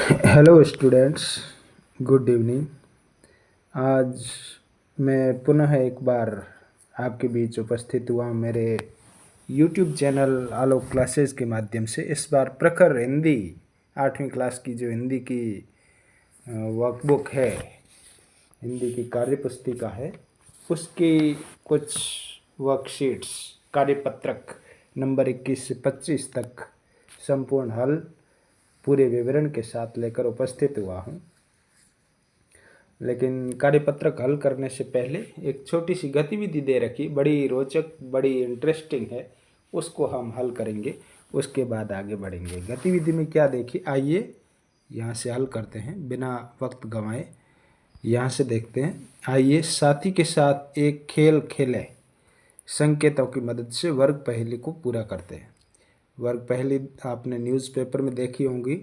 Hello students, good evening. आज मैं पुनः एक बार आपके बीच उपस्थित हुआ हूँ मेरे यूट्यूब चैनल आलोक क्लासेस के माध्यम से। इस बार प्रखर हिंदी 8वीं क्लास की जो हिंदी की वर्कबुक है, हिंदी की कार्यपुस्तिका है, उसकी कुछ वर्कशीट्स, कार्यपत्रक नंबर 21 से 25 तक संपूर्ण हल पूरे विवरण के साथ लेकर उपस्थित हुआ हूँ। लेकिन कार्यपत्रक हल करने से पहले एक छोटी सी गतिविधि दे रखी, बड़ी रोचक, बड़ी इंटरेस्टिंग है, उसको हम हल करेंगे, उसके बाद आगे बढ़ेंगे। गतिविधि में क्या देखिए, आइए यहाँ से हल करते हैं बिना वक्त गंवाए। यहाँ से देखते हैं, आइए साथी के साथ एक खेल खेलें। संकेतों की मदद से वर्ग पहेली को पूरा करते हैं। वर्ग पहेली आपने न्यूज़पेपर में देखी होंगी,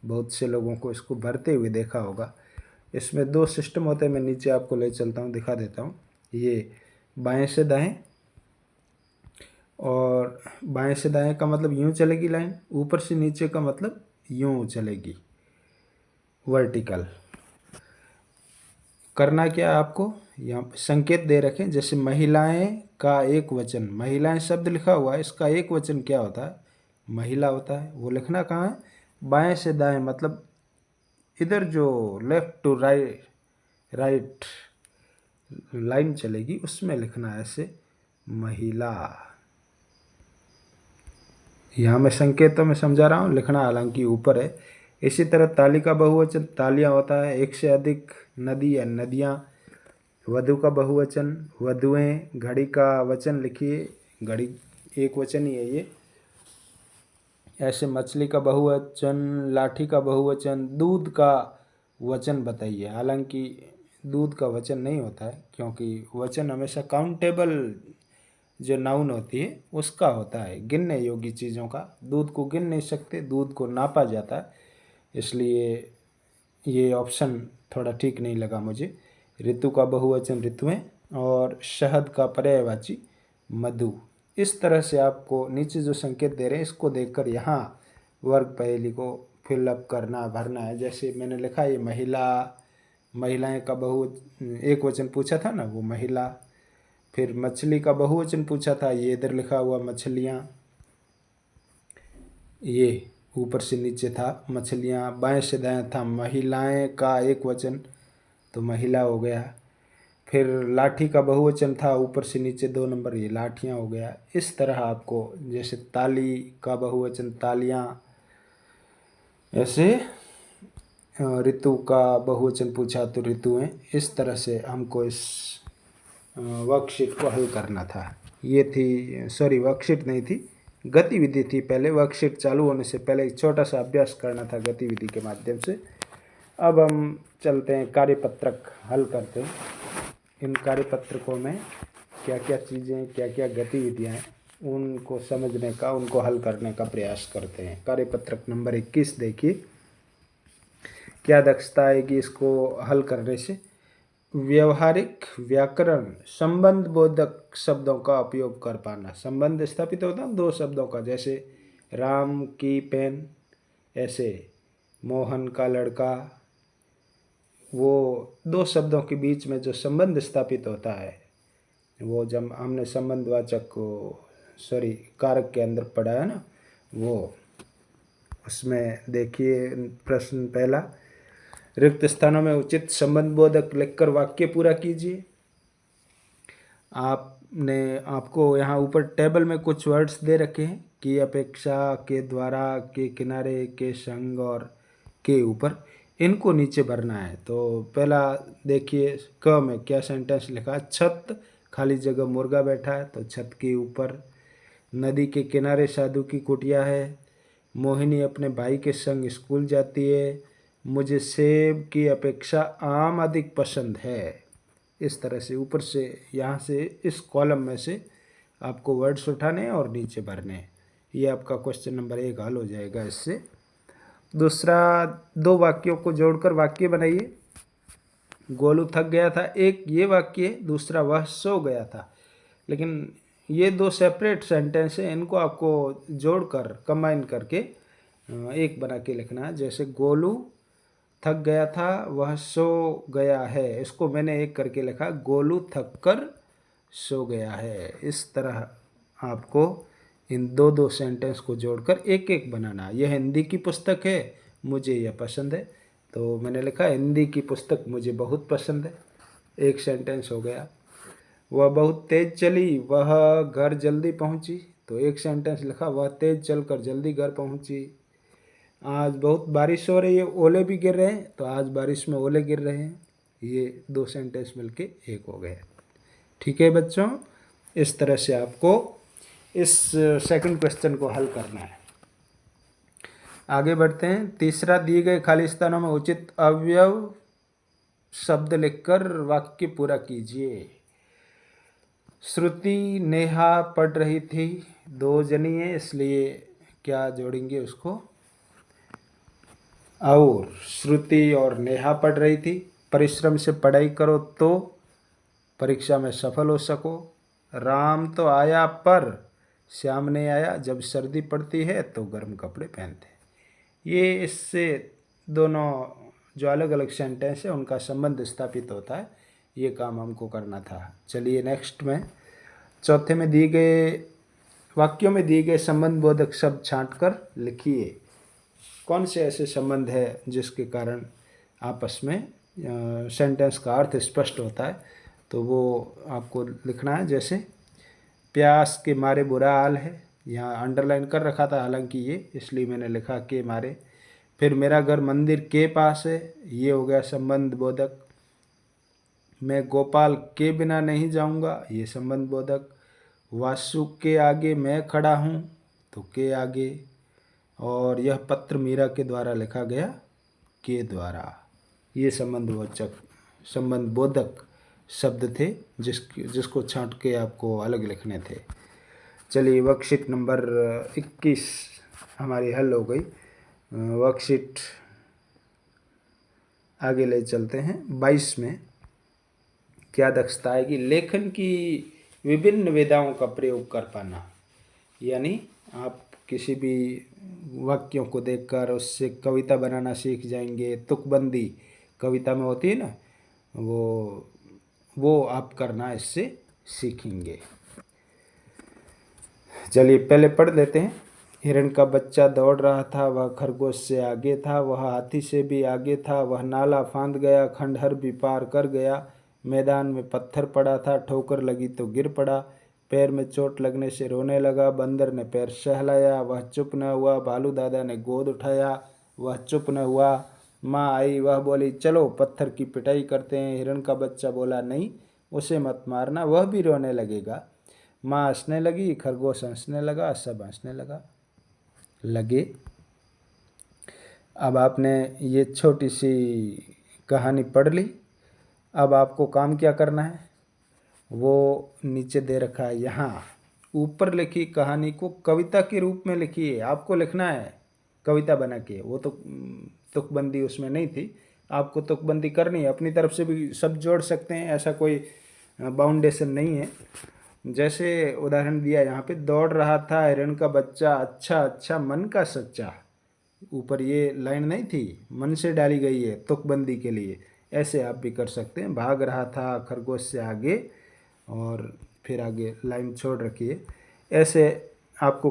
बहुत से लोगों को इसको भरते हुए देखा होगा। इसमें दो सिस्टम होते हैं, मैं नीचे आपको ले चलता हूँ, दिखा देता हूँ। ये बाएं से दाएं, और बाएं से दाएं का मतलब यूँ चलेगी लाइन, ऊपर से नीचे का मतलब यूँ चलेगी वर्टिकल। करना क्या है आपको, यहाँ पे संकेत दे रखें, जैसे महिलाएं का एक वचन, महिलाएं शब्द लिखा हुआ है, इसका एक वचन क्या होता है, महिला होता है। वो लिखना कहाँ है, बाएं से दाएं, मतलब इधर जो left to right right line चलेगी उसमें लिखना है ऐसे, महिला। यहाँ मैं संकेतों में समझा रहा हूँ, लिखना हालांकि ऊपर है। इसी तरह ताली का बहुवचन तालियाँ होता है, एक से अधिक नदी या नदियाँ। वधु का बहुवचन वधुएं, घड़ी का वचन लिखिए, घड़ी एक वचन ही है ये। ऐसे मछली का बहुवचन, लाठी का बहुवचन, दूध का वचन बताइए। हालांकि दूध का वचन नहीं होता है, क्योंकि वचन हमेशा काउंटेबल जो नाउन होती है उसका होता है, गिनने योग्य चीज़ों का। दूध को गिन नहीं सकते, दूध को नापा जाता है, इसलिए ये ऑप्शन थोड़ा ठीक नहीं लगा मुझे। ऋतु का बहुवचन ऋतुएं, और शहद का पर्यायवाची मधु। इस तरह से आपको नीचे जो संकेत दे रहे हैं इसको देखकर यहाँ वर्ग पहेली को फिलअप करना, भरना है। जैसे मैंने लिखा ये महिला, महिलाएं का बहु एक वचन पूछा था ना, वो महिला। फिर मछली का बहुवचन पूछा था, ये इधर लिखा हुआ मछलियाँ, ये ऊपर से नीचे था मछलियाँ। बाएं से दाएं था महिलाएं का एक वचन, तो महिला हो गया। फिर लाठी का बहुवचन था, ऊपर से नीचे 2 नंबर, ये लाठियाँ हो गया। इस तरह आपको, जैसे ताली का बहुवचन तालियाँ, ऐसे ऋतु का बहुवचन पूछा तो ऋतुएं। इस तरह से हमको इस वर्कशीट को हल करना था। ये थी, सॉरी वर्कशीट नहीं थी, गतिविधि थी। पहले वर्कशीट चालू होने से पहले एक छोटा सा अभ्यास करना था गतिविधि के माध्यम से। अब हम चलते हैं कार्यपत्रक हल करते हैं। इन कार्यपत्रकों में क्या क्या चीज़ें, क्या क्या गतिविधियाँ हैं, उनको समझने का, उनको हल करने का प्रयास करते हैं। कार्यपत्रक नंबर 21 देखिए, क्या दक्षता आएगी इसको हल करने से। व्यवहारिक व्याकरण, संबंध बोधक शब्दों का उपयोग कर पाना। संबंध स्थापित होता है 2 शब्दों का, जैसे राम की पेन, ऐसे मोहन का लड़का। वो 2 शब्दों के बीच में जो संबंध स्थापित होता है, वो जब हमने संबंधवाचक को, सॉरी कारक के अंदर पढ़ा है ना, वो उसमें देखिए प्रश्न पहला, रिक्त स्थानों में उचित संबंध बोधक लिखकर वाक्य पूरा कीजिए। आपको यहाँ ऊपर टेबल में कुछ वर्ड्स दे रखे हैं, की अपेक्षा, के द्वारा, के किनारे, के संग और के ऊपर, इनको नीचे भरना है। तो पहला देखिए, क में क्या सेंटेंस लिखा है, छत खाली जगह मुर्गा बैठा है, तो छत के ऊपर। नदी के किनारे साधु की कुटिया है। मोहिनी अपने भाई के संग स्कूल जाती है। मुझे सेब की अपेक्षा आम अधिक पसंद है। इस तरह से ऊपर से, यहाँ से इस कॉलम में से आपको वर्ड्स उठाने हैं और नीचे भरने हैं। ये आपका क्वेश्चन नंबर 1 हल हो जाएगा इससे। दूसरा, 2 वाक्यों को जोड़कर वाक्य बनाइए। गोलू थक गया था, एक ये वाक्य, दूसरा वह सो गया था। लेकिन ये 2 सेपरेट सेंटेंस हैं, इनको आपको जोड़कर कंबाइन करके एक बना के लिखना है। जैसे गोलू थक गया था वह सो गया है। इसको मैंने एक करके लिखा, गोलू थक कर सो गया है। इस तरह आपको इन दो दो सेंटेंस को जोड़कर एक एक बनाना। यह हिंदी की पुस्तक है, मुझे यह पसंद है, तो मैंने लिखा हिंदी की पुस्तक मुझे बहुत पसंद है, एक सेंटेंस हो गया। वह बहुत तेज चली, वह घर जल्दी पहुंची, तो एक सेंटेंस लिखा, वह तेज चलकर जल्दी घर पहुंची। आज बहुत बारिश हो रही है, ओले भी गिर रहे हैं, तो आज बारिश में ओले गिर रहे हैं। ये दो सेंटेंस मिलके एक हो गए। ठीक है बच्चों, इस तरह से आपको इस सेकंड क्वेश्चन को हल करना है। आगे बढ़ते हैं। तीसरा, दिए गए खाली स्थानों में उचित अवयव शब्द लिखकर वाक्य पूरा कीजिए। श्रुति नेहा पढ़ रही थी, दो जनी है इसलिए क्या जोड़ेंगे उसको, और श्रुति और नेहा पढ़ रही थी। परिश्रम से पढ़ाई करो तो परीक्षा में सफल हो सको। राम तो आया पर श्याम नहीं आया, जब सर्दी पड़ती है तो गर्म कपड़े पहनते। ये इससे दोनों जो अलग अलग सेंटेंस है उनका संबंध स्थापित होता है, ये काम हमको करना था। चलिए नेक्स्ट में, चौथे में दिए गए वाक्यों में दिए गए संबंध बोधक शब्द छांटकर लिखिए। कौन से ऐसे संबंध है जिसके कारण आपस में सेंटेंस का अर्थ स्पष्ट होता है, तो वो आपको लिखना है। जैसे प्यास के मारे बुरा हाल है, यहाँ अंडरलाइन कर रखा था हालांकि ये, इसलिए मैंने लिखा के मारे। फिर मेरा घर मंदिर के पास है, ये हो गया संबंध बोधक। मैं गोपाल के बिना नहीं जाऊंगा, ये संबंध बोधक। वासु के आगे मैं खड़ा हूँ, तो के आगे। और यह पत्र मीरा के द्वारा लिखा गया, के द्वारा। ये संबंध बोधक शब्द थे जिसको छांट के आपको अलग लिखने थे। चलिए वर्कशीट नंबर 21 हमारी हल हो गई। वर्कशीट आगे ले चलते हैं। 22 में क्या दक्षता आएगी, लेखन की विभिन्न विधाओं का प्रयोग कर पाना। यानी आप किसी भी वाक्यों को देखकर उससे कविता बनाना सीख जाएंगे। तुकबंदी कविता में होती है ना, वो आप करना इससे सीखेंगे। चलिए पहले पढ़ लेते हैं। हिरण का बच्चा दौड़ रहा था, वह खरगोश से आगे था, वह हाथी से भी आगे था, वह नाला फांद गया, खंडहर भी पार कर गया। मैदान में पत्थर पड़ा था, ठोकर लगी तो गिर पड़ा। पैर में चोट लगने से रोने लगा, बंदर ने पैर सहलाया, वह चुप न हुआ। भालू दादा ने गोद उठाया, वह चुप न हुआ। माँ आई, वह बोली चलो पत्थर की पिटाई करते हैं। हिरण का बच्चा बोला नहीं, उसे मत मारना, वह भी रोने लगेगा। माँ हंसने लगी, खरगोश हंसने लगा, सब हंसने लगे। अब आपने ये छोटी सी कहानी पढ़ ली। अब आपको काम क्या करना है, वो नीचे दे रखा है। यहाँ ऊपर लिखी कहानी को कविता के रूप में लिखिए। आपको लिखना है कविता बना के, वो तो तुकबंदी उसमें नहीं थी, आपको तुकबंदी करनी है। अपनी तरफ से भी सब जोड़ सकते हैं, ऐसा कोई बाउंडेशन नहीं है। जैसे उदाहरण दिया यहाँ पे, दौड़ रहा था हिरण का बच्चा, अच्छा अच्छा मन का सच्चा। ऊपर ये लाइन नहीं थी, मन से डाली गई है तुकबंदी के लिए। ऐसे आप भी कर सकते हैं। भाग रहा था खरगोश से आगे, और फिर आगे लाइन छोड़ रखिए। ऐसे आपको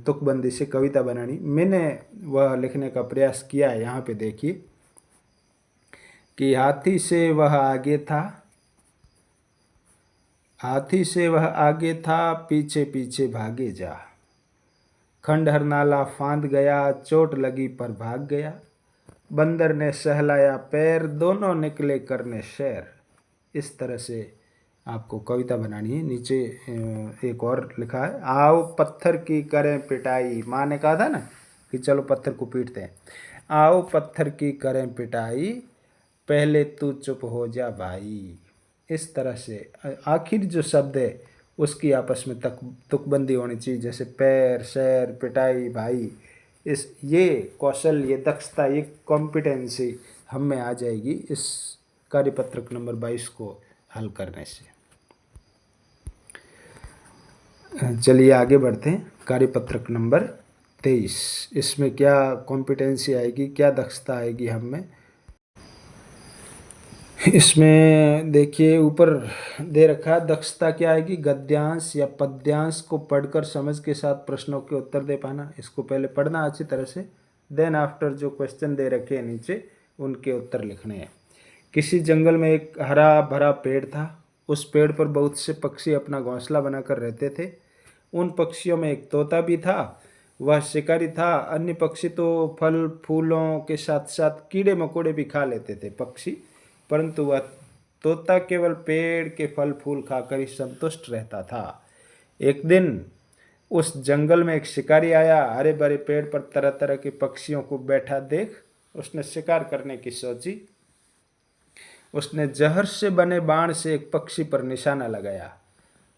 तुकबंदी से कविता बनानी। मैंने वह लिखने का प्रयास किया है। यहाँ पे देखिए कि हाथी से वह आगे था, हाथी से वह आगे था, पीछे पीछे भागे जा। खंडहर नाला फांद गया, चोट लगी पर भाग गया। बंदर ने सहलाया पैर, दोनों निकले करने शैर। इस तरह से आपको कविता बनानी है। नीचे एक और लिखा है, आओ पत्थर की करें पिटाई। माँ ने कहा था ना कि चलो पत्थर को पीटते हैं। आओ पत्थर की करें पिटाई, पहले तू चुप हो जा भाई। इस तरह से आखिर जो शब्द है उसकी आपस में तुकबंदी होनी चाहिए। जैसे पैर, शैर, पिटाई, भाई। ये कौशल, ये दक्षता, ये कॉम्पिटेंसी हम में आ जाएगी इस कार्यपत्रक नंबर 22 को हल करने से। चलिए आगे बढ़ते हैं। कार्यपत्रक नंबर 23, इसमें क्या कॉम्पिटेंसी आएगी, क्या दक्षता आएगी हम में, इसमें देखिए ऊपर दे रखा है, दक्षता क्या आएगी, गद्यांश या पद्यांश को पढ़कर समझ के साथ प्रश्नों के उत्तर दे पाना। इसको पहले पढ़ना अच्छी तरह से, देन आफ्टर जो क्वेश्चन दे रखे हैं नीचे उनके उत्तर लिखने हैं। किसी जंगल में एक हरा भरा पेड़ था। उस पेड़ पर बहुत से पक्षी अपना घोंसला बनाकर रहते थे। उन पक्षियों में एक तोता भी था। वह शिकारी था। अन्य पक्षी तो फल फूलों के साथ साथ कीड़े मकोड़े भी खा लेते थे पक्षी, परंतु वह तोता केवल पेड़ के फल फूल खाकर ही संतुष्ट रहता था। एक दिन उस जंगल में एक शिकारी आया। हरे भरे पेड़ पर तरह तरह के पक्षियों को बैठा देख उसने शिकार करने की सोची। उसने जहर से बने बाण से एक पक्षी पर निशाना लगाया।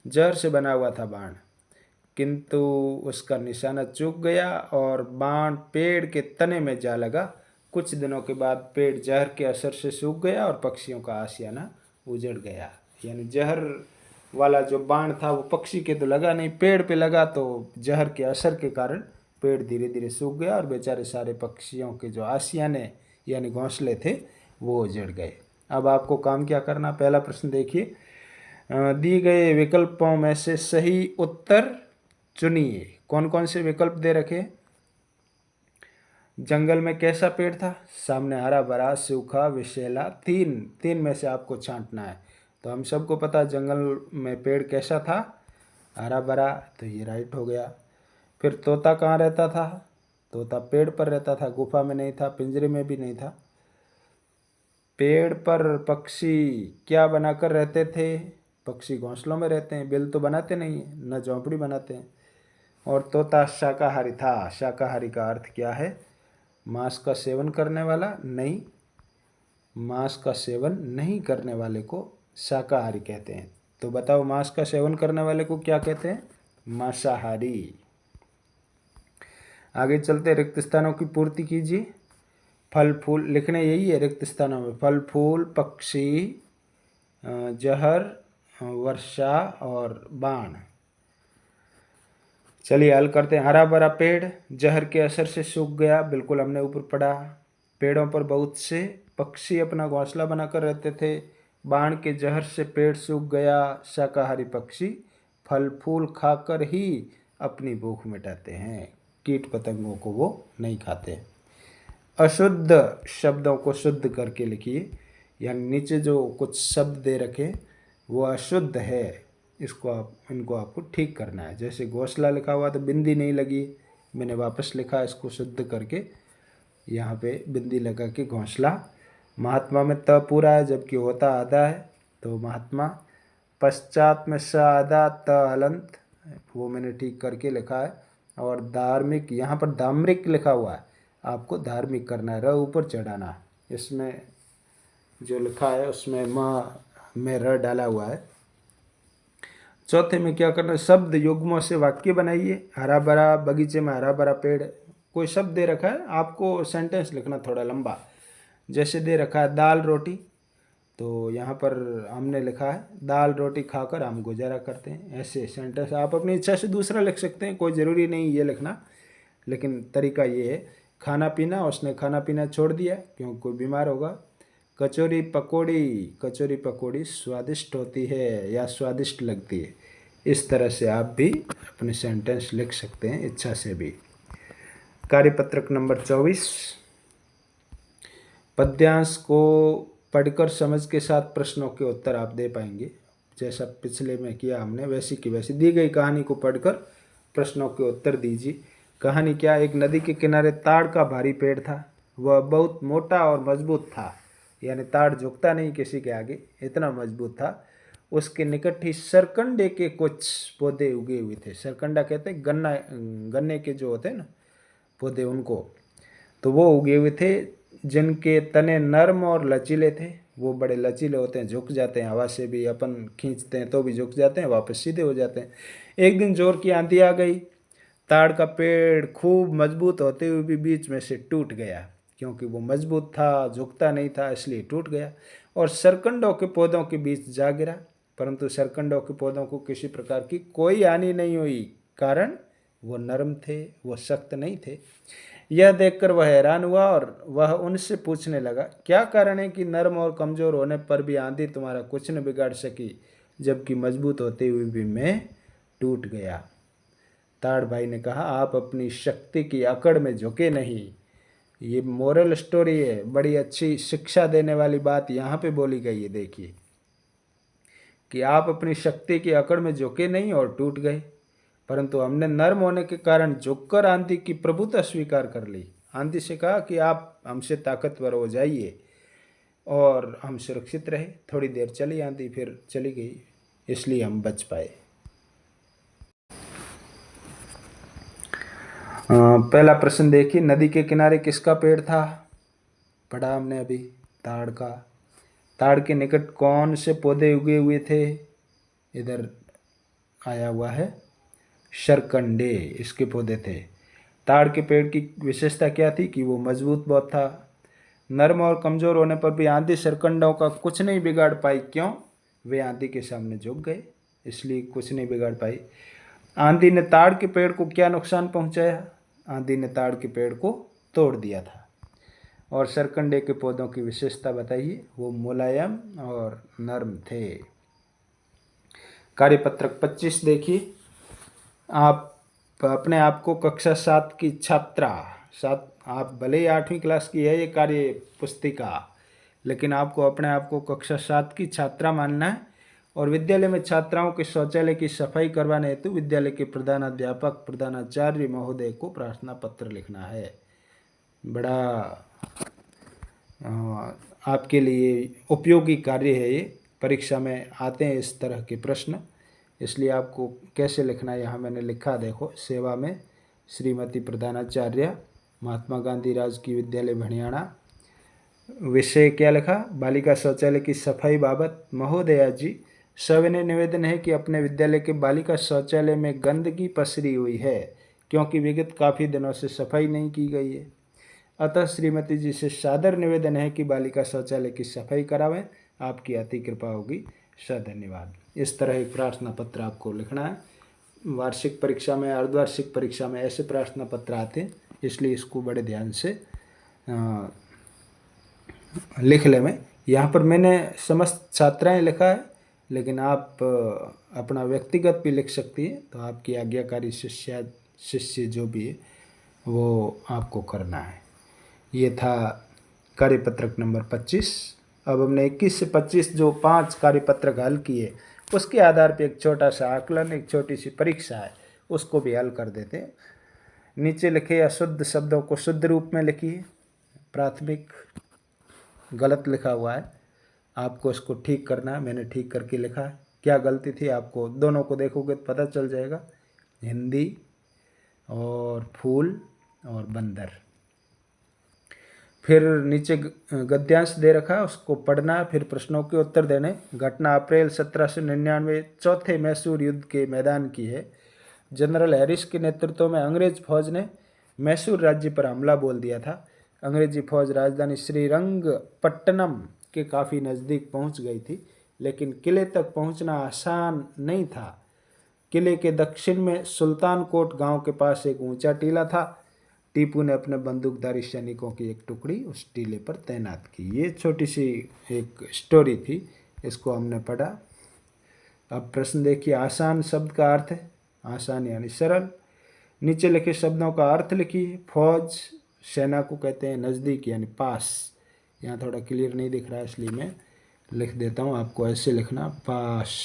जहर से बना हुआ था बाण, किंतु उसका निशाना चूक गया और बाण पेड़ के तने में जा लगा। कुछ दिनों के बाद पेड़ जहर के असर से सूख गया और पक्षियों का आशियाना उजड़ गया। यानी जहर वाला जो बाण था वो पक्षी के तो लगा नहीं, पेड़ पे लगा, तो जहर के असर के कारण पेड़ धीरे धीरे सूख गया और बेचारे सारे पक्षियों के जो आशियाने यानी घोंसले थे वो उजड़ गए। अब आपको काम क्या करना, पहला प्रश्न देखिए, दिए गए विकल्पों में से सही उत्तर चुनिए। कौन कौन से विकल्प दे रखे। जंगल में कैसा पेड़ था, सामने हरा भरा सूखा विषैला, तीन में से आपको छांटना है। तो हम सबको पता जंगल में पेड़ कैसा था, हरा भरा, तो ये राइट हो गया। फिर तोता कहाँ रहता था, तोता पेड़ पर रहता था, गुफा में नहीं था, पिंजरे में भी नहीं था। पेड़ पर पक्षी क्या बनाकर रहते थे, पक्षी घोंसलों में रहते हैं, बिल तो बनाते नहीं हैं, न झोंपड़ी बनाते हैं। और तोता शाकाहारी था। शाकाहारी का अर्थ क्या है, मांस का सेवन करने वाला, नहीं, मांस का सेवन नहीं करने वाले को शाकाहारी कहते हैं। तो बताओ मांस का सेवन करने वाले को क्या कहते हैं, मांसाहारी। आगे चलते, रिक्त स्थानों की पूर्ति कीजिए। फल फूल लिखने यही है रिक्त स्थानों में, फल फूल, पक्षी, जहर, वर्षा और बाण। चलिए हल करते हैं। हरा भरा पेड़ जहर के असर से सूख गया, बिल्कुल हमने ऊपर पढ़ा। पेड़ों पर बहुत से पक्षी अपना घोंसला बनाकर रहते थे। बाण के जहर से पेड़ सूख गया। शाकाहारी पक्षी फल फूल खाकर ही अपनी भूख मिटाते हैं, कीट पतंगों को वो नहीं खाते। अशुद्ध शब्दों को शुद्ध करके लिखिए, यानी नीचे जो कुछ शब्द दे रखे वो अशुद्ध है, इनको आपको ठीक करना है। जैसे घोंसला लिखा हुआ तो बिंदी नहीं लगी, मैंने वापस लिखा इसको शुद्ध करके, यहाँ पे बिंदी लगा के घोंसला। महात्मा में त पूरा है जबकि होता आधा है, तो महात्मा। पश्चात में स आधा त हलंत, वो मैंने ठीक करके लिखा है। और धार्मिक, यहाँ पर धार्मिक लिखा हुआ है, आपको धार्मिक करना है, र ऊपर चढ़ाना है। इसमें जो लिखा है उसमें माँ में र डाला हुआ है। चौथे में क्या करना है, शब्द युग्मों से वाक्य बनाइए। हरा भरा बगीचे में हरा भरा पेड़, कोई शब्द दे रखा है, आपको सेंटेंस लिखना थोड़ा लंबा। जैसे दे रखा है दाल रोटी, तो यहाँ पर हमने लिखा है दाल रोटी खाकर हम गुजारा करते हैं। ऐसे सेंटेंस आप अपनी इच्छा से दूसरा लिख सकते हैं, कोई ज़रूरी नहीं ये लिखना, लेकिन तरीका ये है। खाना पीना, उसने खाना पीना छोड़ दिया क्योंकि कोई बीमार होगा। कचौरी पकौड़ी, कचौरी पकौड़ी स्वादिष्ट होती है या स्वादिष्ट लगती है। इस तरह से आप भी अपने सेंटेंस लिख सकते हैं इच्छा से भी। कार्यपत्रक नंबर 24, पद्यांश को पढ़कर समझ के साथ प्रश्नों के उत्तर आप दे पाएंगे। जैसा पिछले में किया हमने वैसी की वैसी दी गई कहानी को पढ़कर प्रश्नों के उत्तर दीजिए। कहानी क्या, एक नदी के किनारे ताड़ का भारी पेड़ था। वह बहुत मोटा और मजबूत था, यानी ताड़ झुकता नहीं किसी के आगे, इतना मजबूत था। उसके निकट ही सरकंडे के कुछ पौधे उगे हुए थे। सरकंडा कहते हैं गन्ने के जो होते हैं ना पौधे, उनको। तो वो उगे हुए थे जिनके तने नर्म और लचीले थे। वो बड़े लचीले होते हैं, झुक जाते हैं, हवा से भी अपन खींचते हैं तो भी झुक जाते हैं, वापस सीधे हो जाते हैं। एक दिन जोर की आंधी आ गई। ताड़ का पेड़ खूब मजबूत होते हुए भी बीच में से टूट गया, क्योंकि वो मजबूत था, झुकता नहीं था, इसलिए टूट गया और सरकंडों के पौधों के बीच जा गिरा। परंतु सरकंडों के पौधों को किसी प्रकार की कोई हानि नहीं हुई, कारण वो नरम थे, वो सख्त नहीं थे। यह देखकर वह हैरान हुआ और वह उनसे पूछने लगा, क्या कारण है कि नर्म और कमजोर होने पर भी आंधी तुम्हारा कुछ न बिगाड़ सकी, जबकि मजबूत होते हुए भी मैं टूट गया। ताड़ भाई ने कहा, आप अपनी शक्ति की अकड़ में झुके नहीं। ये मोरल स्टोरी है, बड़ी अच्छी शिक्षा देने वाली बात यहाँ पे बोली गई है। देखिए कि आप अपनी शक्ति की अकड़ में झुके नहीं और टूट गए, परंतु हमने नर्म होने के कारण झुककर आंधी की प्रभुता स्वीकार कर ली। आंधी से कहा कि आप हमसे ताकतवर हो जाइए, और हम सुरक्षित रहे। थोड़ी देर चली आंधी, फिर चली गई, इसलिए हम बच पाए। पहला प्रश्न देखिए, नदी के किनारे किसका पेड़ था? पढ़ा हमने अभी, ताड़ का। ताड़ के निकट कौन से पौधे उगे हुए थे? इधर आया हुआ है, शरकंडे, इसके पौधे थे। ताड़ के पेड़ की विशेषता क्या थी? कि वो मजबूत बहुत था। नर्म और कमज़ोर होने पर भी आंधी शरकंडों का कुछ नहीं बिगाड़ पाई। क्यों? वे आंधी के सामने झुक गए, इसलिए कुछ नहीं बिगाड़ पाई। आंधी ने ताड़ के पेड़ को क्या नुकसान पहुंचाया? आंधी ने ताड़ के पेड़ को तोड़ दिया था। और शरकंडे के पौधों की विशेषता बताइए। वो मुलायम और नर्म थे। कार्यपत्रक 25 देखिए। आप अपने आप को कक्षा 7 की छात्रा, आप भले ही 8वीं क्लास की है ये कार्य पुस्तिका, लेकिन आपको अपने आप को कक्षा 7 की छात्रा मानना है और विद्यालय में छात्राओं के शौचालय की सफाई करवाने हेतु विद्यालय के प्रधानाध्यापक, प्रधानाचार्य महोदय को प्रार्थना पत्र लिखना है। बड़ा आपके लिए उपयोगी कार्य है ये। परीक्षा में आते हैं इस तरह के प्रश्न, इसलिए आपको कैसे लिखना है यहाँ मैंने लिखा। देखो, सेवा में श्रीमती प्रधानाचार्य, महात्मा गांधी राजकीय विद्यालय भणियाणा। विषय क्या लिखा? बालिका शौचालय की सफाई बाबत महोदया जी, सविनय निवेदन है कि अपने विद्यालय के बालिका शौचालय में गंदगी पसरी हुई है, क्योंकि विगत काफ़ी दिनों से सफाई नहीं की गई है। अतः श्रीमती जी से सादर निवेदन है कि बालिका शौचालय की सफाई करावें। आपकी अति कृपा होगी, धन्यवाद। इस तरह एक प्रार्थना पत्र आपको लिखना है। वार्षिक परीक्षा में, अर्धवार्षिक परीक्षा में ऐसे प्रार्थना पत्र आते हैं, इसलिए इसको बड़े ध्यान से लिख ले। में यहाँ पर मैंने समस्त छात्राएं लिखा है, लेकिन आप अपना व्यक्तिगत भी लिख सकती है, तो आपकी आज्ञाकारी शिष्य जो भी है वो आपको करना है। ये था कार्यपत्रक नंबर 25। अब हमने 21 से 25 जो 5 कार्यपत्रक हल किए, उसके आधार पर एक छोटा सा आकलन, एक छोटी सी परीक्षा है, उसको भी हल कर देते हैं। नीचे लिखे अशुद्ध शब्दों को शुद्ध रूप में लिखिए। प्राथमिक गलत लिखा हुआ है, आपको इसको ठीक करना है। मैंने ठीक करके लिखा है। क्या गलती थी आपको दोनों को देखोगे तो पता चल जाएगा। हिंदी और फूल और बंदर। फिर नीचे गद्यांश दे रखा है, उसको पढ़ना, फिर प्रश्नों के उत्तर देने। घटना अप्रैल 1799 चौथे मैसूर युद्ध के मैदान की है। जनरल हैरिस के नेतृत्व में अंग्रेज फौज ने मैसूर राज्य पर हमला बोल दिया था। अंग्रेजी फौज राजधानी श्रीरंगपट्टनम के काफ़ी नज़दीक पहुंच गई थी, लेकिन किले तक पहुंचना आसान नहीं था। किले के दक्षिण में सुल्तान कोट गांव के पास एक ऊंचा टीला था। टीपू ने अपने बंदूकधारी सैनिकों की एक टुकड़ी उस टीले पर तैनात की। ये छोटी सी एक स्टोरी थी, इसको हमने पढ़ा। अब प्रश्न देखिए। आसान शब्द का अर्थ है, आसान यानी सरल। नीचे लिखे शब्दों का अर्थ लिखिए। फौज, सेना को कहते हैं नज़दीक यानी पास। यहाँ थोड़ा क्लियर नहीं दिख रहा है, इसलिए मैं लिख देता हूँ, आपको ऐसे लिखना, पास।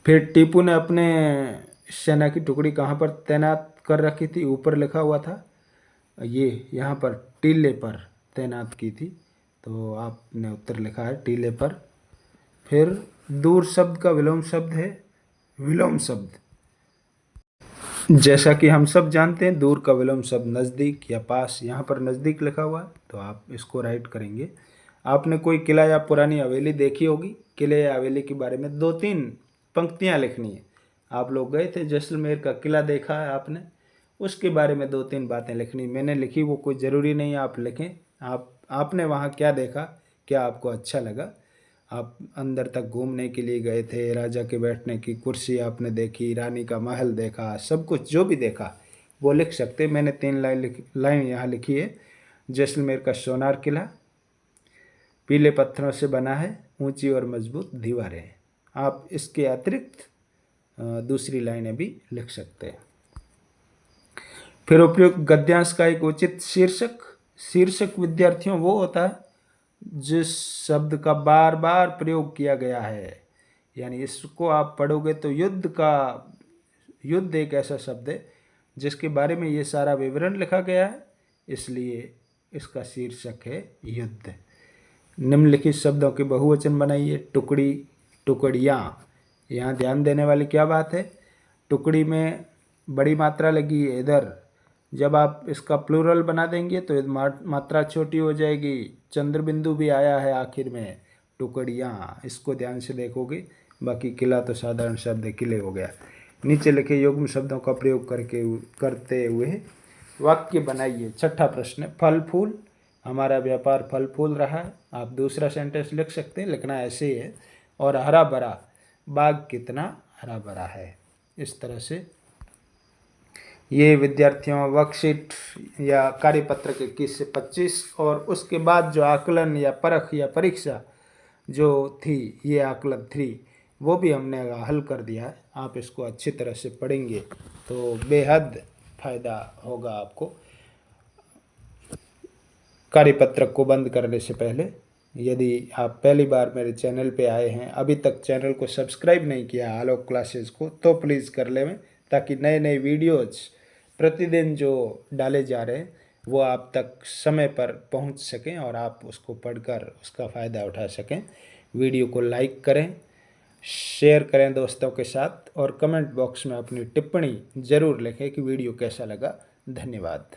फिर टीपू ने अपने सेना की टुकड़ी कहाँ पर तैनात कर रखी थी? ऊपर लिखा हुआ था, ये यहाँ पर टीले पर तैनात की थी, तो आपने उत्तर लिखा है टीले पर। फिर दूर शब्द का विलोम शब्द है विलोम शब्द। जैसा कि हम सब जानते हैं, दूर का विलोम शब्द नज़दीक या पास। यहाँ पर नज़दीक लिखा हुआ है, तो आप इसको राइट करेंगे। आपने कोई किला या पुरानी हवेली देखी होगी। किले या हवेली के बारे में 2-3 पंक्तियाँ लिखनी है। आप लोग गए थे जैसलमेर का किला देखा है आपने, उसके बारे में 2-3 बातें लिखनी। मैंने लिखी, वो कोई ज़रूरी नहीं आप लिखें। आपने वहाँ क्या देखा, क्या आपको अच्छा लगा। आप अंदर तक घूमने के लिए गए थे, राजा के बैठने की कुर्सी आपने देखी, रानी का महल देखा, सब कुछ जो भी देखा वो लिख सकते। मैंने 3 लाइन यहाँ लिखी है। जैसलमेर का सोनार किला पीले पत्थरों से बना है, ऊंची और मजबूत दीवारें हैं। आप इसके अतिरिक्त दूसरी लाइनें भी लिख सकते हैं। फिर उपयुक्त गद्यांश का एक उचित शीर्षक विद्यार्थियों वो होता है जिस शब्द का बार बार प्रयोग किया गया है, यानी इसको आप पढ़ोगे तो युद्ध एक ऐसा शब्द है जिसके बारे में ये सारा विवरण लिखा गया है, इसलिए इसका शीर्षक है युद्ध। निम्नलिखित शब्दों के बहुवचन बनाइए। टुकड़ी, टुकड़ियाँ। यहाँ ध्यान देने वाली क्या बात है, टुकड़ी में बड़ी मात्रा लगी है इधर, जब आप इसका प्लूरल बना देंगे तो मात्रा छोटी हो जाएगी। चंद्र बिंदु भी आया है आखिर में, टुकड़ियाँ, इसको ध्यान से देखोगे। बाकी किला तो साधारण शब्द है, किले हो गया। नीचे लिखे युग्म शब्दों का प्रयोग करते हुए वाक्य बनाइए। छठा प्रश्न, फल फूल, हमारा व्यापार फल फूल रहा है। आप दूसरा सेंटेंस लिख सकते हैं, लिखना ऐसे ही है। और हरा भरा, बाग कितना हरा भरा है। इस तरह से ये विद्यार्थियों वर्कशीट या कार्यपत्र के 21 से 25 और उसके बाद जो आकलन या परख या परीक्षा जो थी, ये आकलन 3, वो भी हमने हल कर दिया है। आप इसको अच्छी तरह से पढ़ेंगे तो बेहद फ़ायदा होगा आपको। कार्यपत्रक को बंद करने से पहले यदि आप पहली बार मेरे चैनल पे आए हैं, अभी तक चैनल को सब्सक्राइब नहीं किया आलोक क्लासेस को, तो प्लीज़ कर लें, ताकि नए नए वीडियोज़ प्रतिदिन जो डाले जा रहे हैं वो आप तक समय पर पहुंच सकें और आप उसको पढ़कर उसका फ़ायदा उठा सकें। वीडियो को लाइक करें, शेयर करें दोस्तों के साथ और कमेंट बॉक्स में अपनी टिप्पणी ज़रूर लिखें कि वीडियो कैसा लगा। धन्यवाद।